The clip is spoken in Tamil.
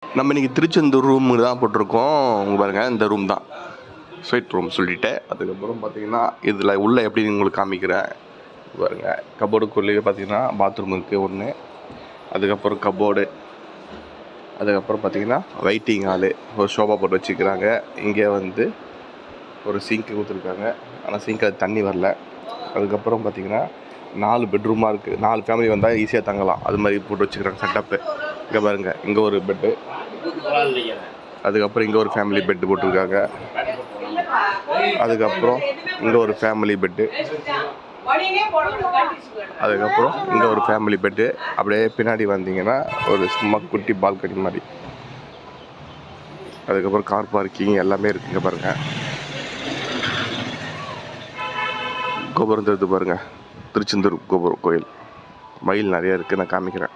நம்ம இன்றைக்கி திருச்செந்தூர் ரூமு தான் போட்டிருக்கோம். இங்கே பாருங்கள், இந்த ரூம் தான் ஸ்வீட் ரூம் சொல்லிவிட்டு. அதுக்கப்புறம் பார்த்தீங்கன்னா இதில் உள்ளே எப்படின்னு உங்களுக்கு காமிக்கிறேன். பாருங்கள், கபோர்டுக்குள்ளேயே பார்த்தீங்கன்னா பாத்ரூம் இருக்குது ஒன்று. அதுக்கப்புறம் கபோர்டு, அதுக்கப்புறம் பார்த்தீங்கன்னா வெயிட்டிங் ஹாலு, ஒரு ஷோபா போட்டு வச்சுக்கிறாங்க. இங்கே வந்து ஒரு சிங்க்கு கொடுத்துருக்காங்க, ஆனால் சிங்கில் தண்ணி வரல. அதுக்கப்புறம் பார்த்தீங்கன்னா 4 பெட்ரூமாக இருக்குது. 4 ஃபேமிலி வந்தால் ஈஸியாக தங்கலாம், அது மாதிரி போட்டு வச்சுக்கிறாங்க செட்டப்பு. இங்கே பாருங்கள், இங்கே ஒரு பெட்டு, அதுக்கப்புறம் இங்கே ஒரு ஃபேமிலி பெட்டு போட்டிருக்காங்க. அதுக்கப்புறம் இங்கே ஒரு ஃபேமிலி பெட்டு, அதுக்கப்புறம் இங்கே ஒரு ஃபேமிலி பெட்டு. அப்படியே பின்னாடி வந்தீங்கன்னா ஒரு சும்மா குட்டி பால்கனி மாதிரி. அதுக்கப்புறம் கார் பார்க்கிங் எல்லாமே இருக்குங்க. பாருங்கள், கோபுரம் தெரியுது பாருங்கள், திருச்செந்தூர் கோபுரம் கோயில். மயில் நிறையா இருக்குது, நான் காமிக்கிறேன்.